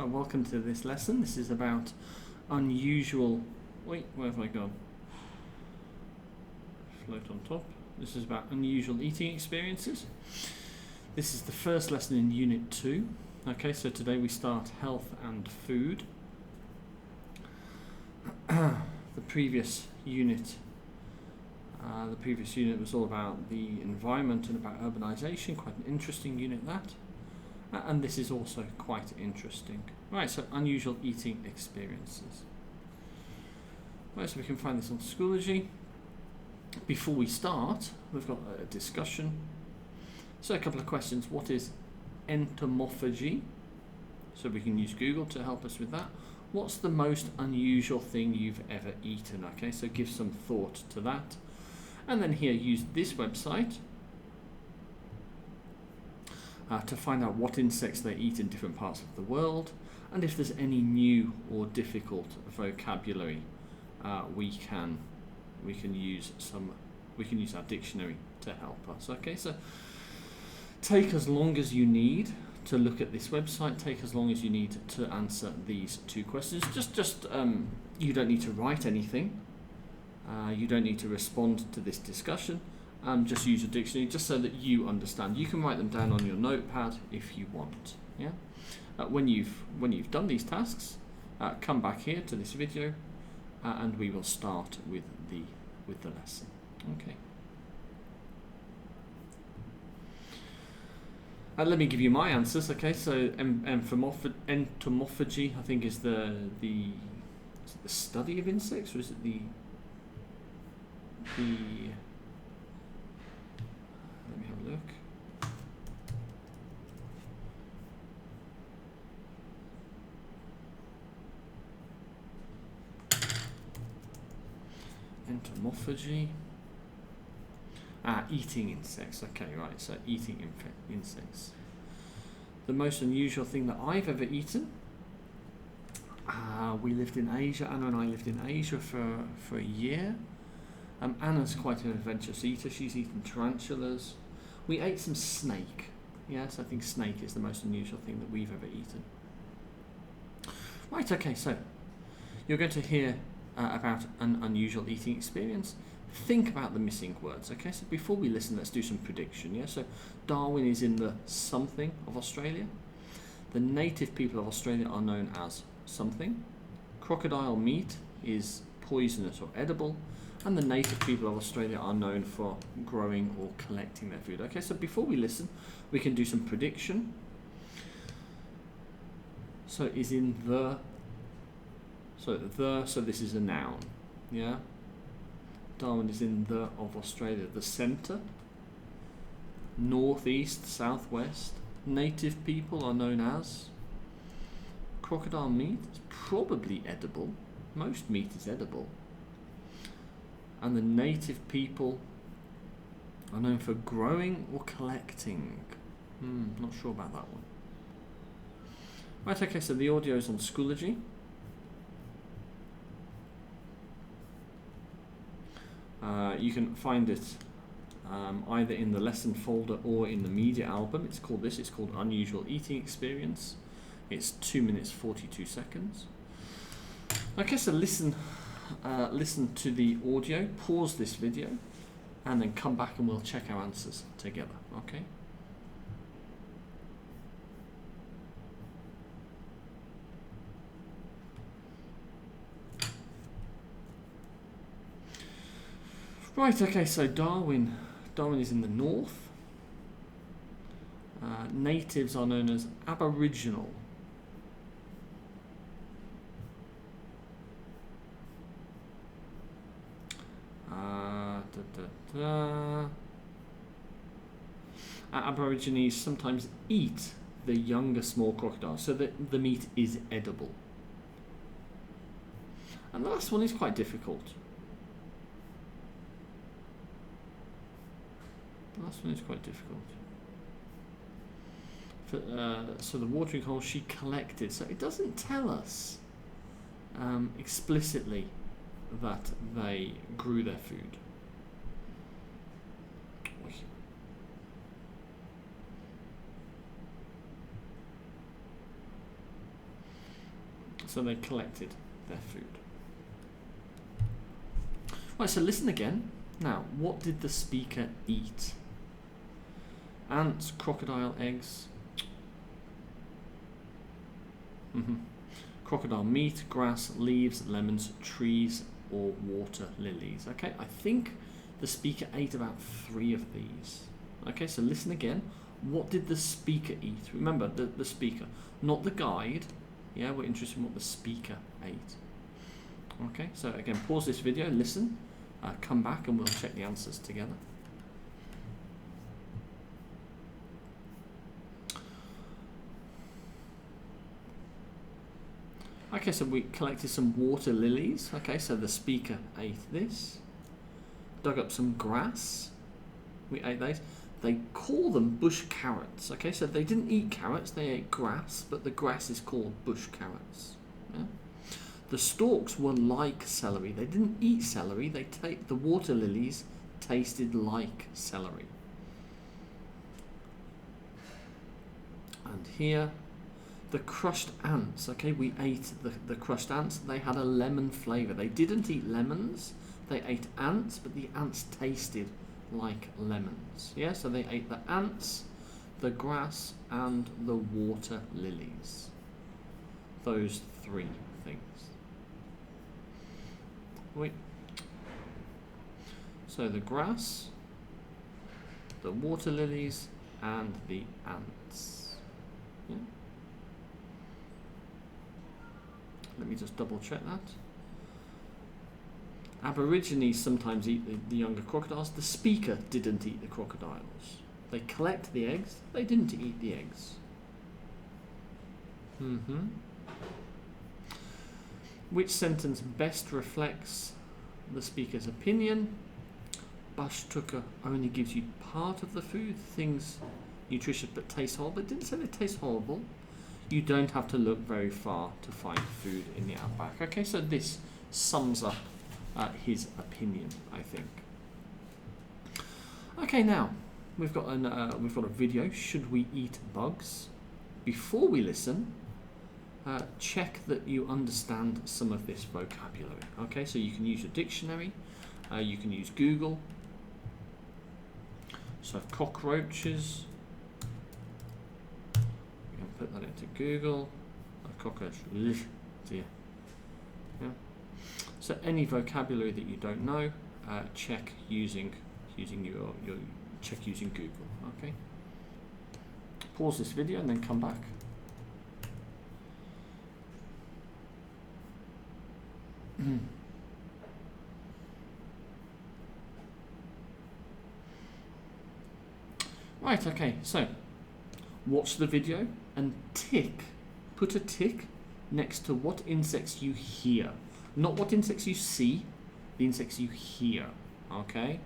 Welcome to this lesson. This is about unusual... Wait, where have I gone? Float on top. This is about unusual eating experiences. This is the first lesson in Unit 2. Okay, so today we start health and food. The previous unit was all about the environment and about urbanization. Quite an interesting unit, that. And this is also quite interesting. Right, so unusual eating experiences. Right, so we can find this on Schoology. Before we start, we've got a discussion. So a couple of questions. What is entomophagy? So we can use Google to help us with that. What's the most unusual thing you've ever eaten? Okay, so give some thought to that. And then here, use this website to find out what insects they eat in different parts of the world, and if there's any new or difficult vocabulary, we can use our dictionary to help us. Okay, so take as long as you need to look at this website. Take as long as you need to answer these two questions. Just you don't need to write anything. You don't need to respond to this discussion. Just use your dictionary, just so that you understand. You can write them down on your notepad if you want. Yeah. When you've done these tasks, come back here to this video, and we will start with the lesson. Okay. Let me give you my answers. Okay. So entomophagy, I think, is the study of insects, or is it the let me have a look. Entomophagy. Eating insects. Okay, right. So eating insects. The most unusual thing that I've ever eaten. We lived in Asia. Anna and I lived in Asia for a year. Anna's quite an adventurous eater. She's eaten tarantulas. We ate some snake. Yes, I think snake is the most unusual thing that we've ever eaten. Right, okay, so you're going to hear about an unusual eating experience. Think about the missing words, okay? So before we listen, let's do some prediction, yeah? So Darwin is in the something of Australia. The native people of Australia are known as something. Crocodile meat is poisonous or edible. And the native people of Australia are known for growing or collecting their food. Okay, so before we listen, we can do some prediction. So is in the, so this is a noun, yeah? Darwin is in the of Australia, the centre, northeast, southwest. Native people are known as. Crocodile meat is probably edible. Most meat is edible. And the native people are known for growing or collecting. Not sure about that one. Right, okay, so the audio is on Schoology. You can find it either in the lesson folder or in the media album. It's called Unusual Eating Experience. It's 2 minutes 42 seconds. Okay, so listen to the audio, pause this video, and then come back and we'll check our answers together, okay? Right, okay, so Darwin is in the north. Natives are known as Aboriginal. Aborigines sometimes eat the younger small crocodiles, so that the meat is edible. And the last one is quite difficult. So the watering hole she collected. So it doesn't tell us explicitly that they grew their food. So they collected their food. Right, so listen again. Now, what did the speaker eat? Ants, crocodile eggs, crocodile meat, grass, leaves, lemons, trees, or water lilies. Okay, I think the speaker ate about 3 of these. Okay, so listen again. What did the speaker eat? Remember, the speaker, not the guide. Yeah, we're interested in what the speaker ate. Okay, so again, pause this video, listen, come back, and we'll check the answers together. Okay, so we collected some water lilies. Okay, so the speaker ate this. Dug up some grass. We ate those. They call them bush carrots. Okay, so they didn't eat carrots, they ate grass, but the grass is called bush carrots. Yeah? The stalks were like celery. They didn't eat celery, the water lilies tasted like celery. And here, the crushed ants. Okay, we ate the crushed ants. They had a lemon flavour. They didn't eat lemons, they ate ants, but the ants tasted like lemons. Yeah, so they ate the ants, the grass, and the water lilies. Those 3 things. Wait. So the grass, the water lilies, and the ants. Yeah. Let me just double check that. Aborigines sometimes eat the younger crocodiles. The speaker didn't eat the crocodiles. They collect the eggs. They didn't eat the eggs. Which sentence best reflects the speaker's opinion? Bashtuka only gives you part of the food. Things nutritious but taste horrible. It didn't say they taste horrible. You don't have to look very far to find food in the outback. Okay, so this sums up his opinion, I think. Okay, now we've got a video. Should we eat bugs? Before we listen, check that you understand some of this vocabulary. Okay, so you can use your dictionary. You can use Google. So cockroaches. We can put that into Google. A cockroach. Dear. Yeah. So any vocabulary that you don't know, check using Google. Okay. Pause this video and then come back. Right. Okay. So watch the video and put a tick next to what insects you hear. Not what insects you see, the insects you hear. Okay?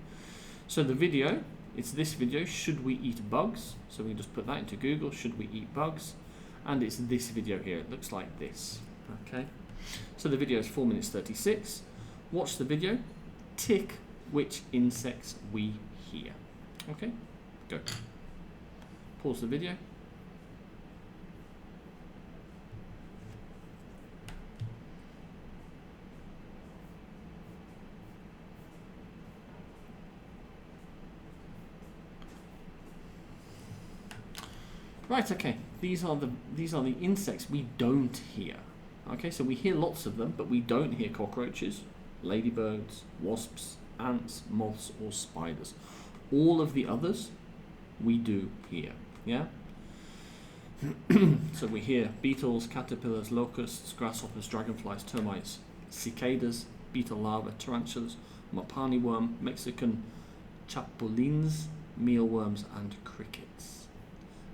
So the video, it's this video, should we eat bugs? So we can just put that into Google, should we eat bugs? And it's this video here, it looks like this. Okay? So the video is 4 minutes 36. Watch the video, tick which insects we hear. Okay? Go. Pause the video. Right, okay, these are the insects we don't hear. Okay, so we hear lots of them, but we don't hear cockroaches, ladybirds, wasps, ants, moths, or spiders. All of the others we do hear, yeah? So we hear beetles, caterpillars, locusts, grasshoppers, dragonflies, termites, cicadas, beetle larvae, tarantulas, mopani worm, Mexican chapulines, mealworms, and crickets.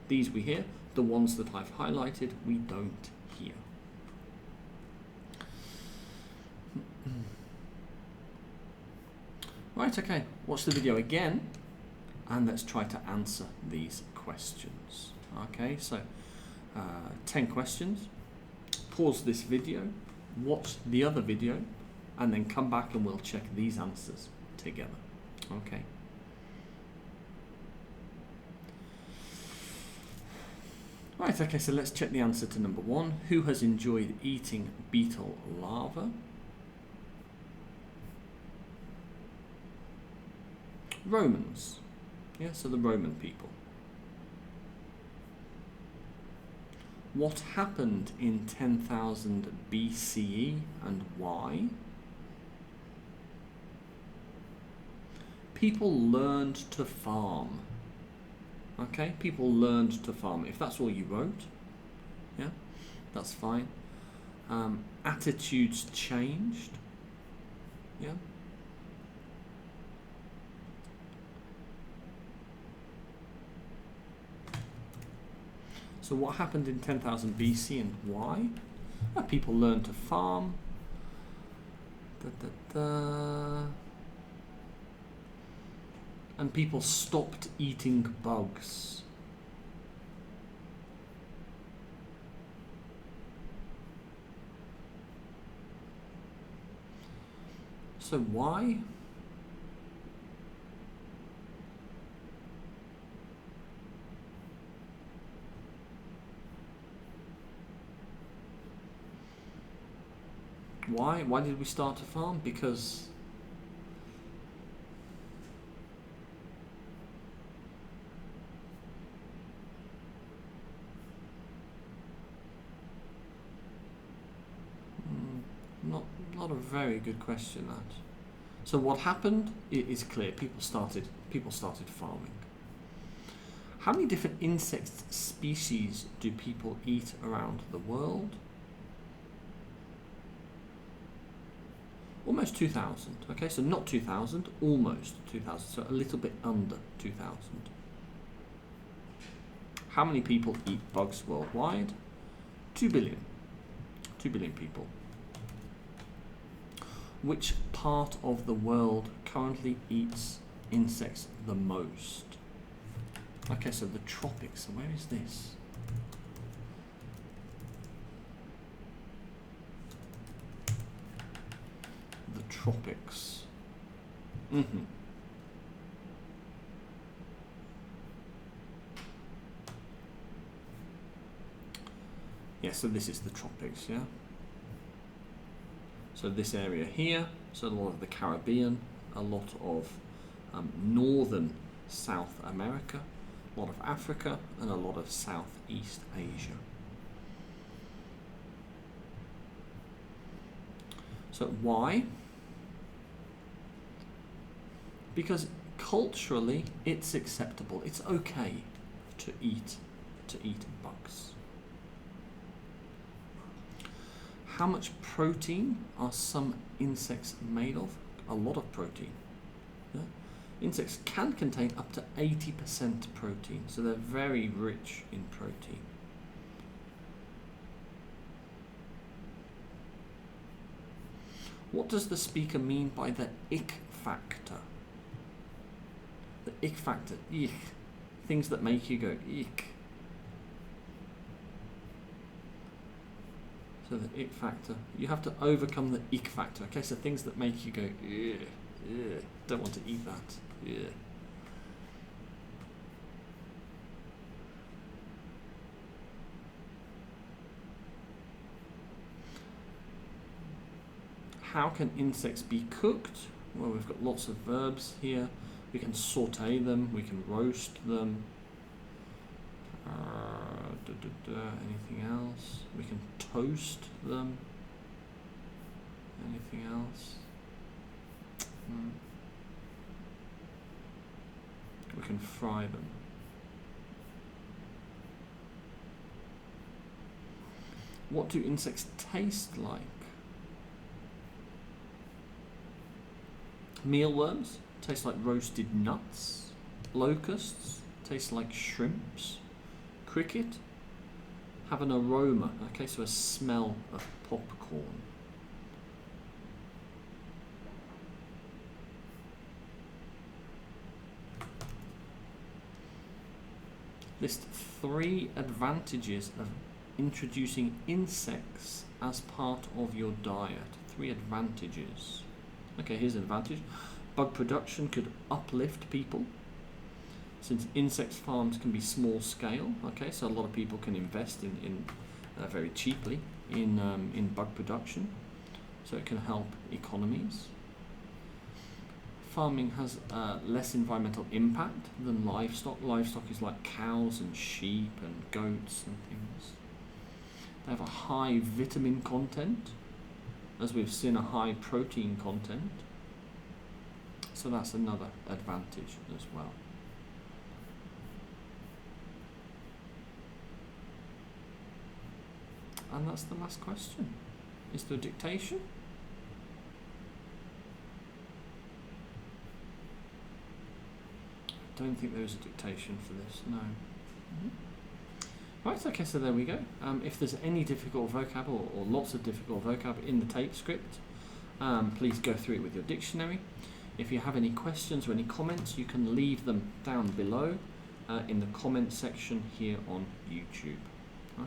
These we hear. The ones that I've highlighted, we don't hear. Right, okay. Watch the video again, and let's try to answer these questions. Okay, so 10 questions. Pause this video, watch the other video, and then come back and we'll check these answers together. Okay. Right, okay, so let's check the answer to number 1. Who has enjoyed eating beetle larvae? Romans. Yeah, so the Roman people. What happened in 10,000 BCE and why? People learned to farm. Okay, people learned to farm. If that's all you wrote, yeah, that's fine. Attitudes changed. Yeah. So what happened in 10,000 BC and why? People learned to farm. And people stopped eating bugs. So why? Why? Why did we start to farm? Because not a very good question, that. So what happened? It is clear. People started farming. How many different insect species do people eat around the world? Almost 2,000. Okay, so not 2,000, almost 2,000. So a little bit under 2,000. How many people eat bugs worldwide? 2 billion. 2 billion people. Which part of the world currently eats insects the most? Okay, so the tropics. So where is this? The tropics. Yeah, so this is the tropics, yeah? So this area here, so a lot of the Caribbean, a lot of northern South America, a lot of Africa, and a lot of Southeast Asia. So why? Because culturally it's acceptable. It's okay to eat bugs. How much protein are some insects made of? A lot of protein. Yeah? Insects can contain up to 80% protein, so they're very rich in protein. What does the speaker mean by the ick factor? The ick factor, ich. Things that make you go ick. So the ick factor, you have to overcome the ick factor. Okay, so things that make you go, ugh, don't want to eat that. Ugh. How can insects be cooked? Well, we've got lots of verbs here. We can saute them, we can roast them. Anything else? We can toast them. Anything else? We can fry them. What do insects taste like? Mealworms taste like roasted nuts. Locusts taste like shrimps. Cricket have an aroma, okay, so a smell of popcorn. List 3 advantages of introducing insects as part of your diet. 3 advantages. Okay, here's an advantage. Bug production could uplift people. Since insect farms can be small scale, okay, so a lot of people can invest in very cheaply in bug production, so it can help economies. Farming has less environmental impact than livestock. Livestock is like cows and sheep and goats and things. They have a high vitamin content, as we've seen, a high protein content. So that's another advantage as well. And that's the last question. Is there a dictation? I don't think there is a dictation for this, no. Right, okay, so there we go. If there's any difficult vocab or lots of difficult vocab in the tape script, please go through it with your dictionary. If you have any questions or any comments, you can leave them down below in the comment section here on YouTube.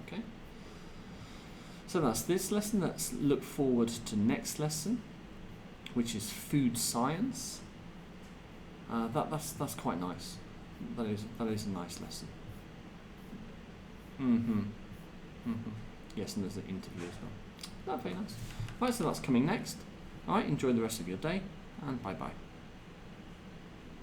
Okay. So that's this lesson. Let's look forward to next lesson, which is food science. That's quite nice. That is a nice lesson. Yes, and there's an interview as well. That's very nice. Right, so that's coming next. All right, enjoy the rest of your day, and bye bye.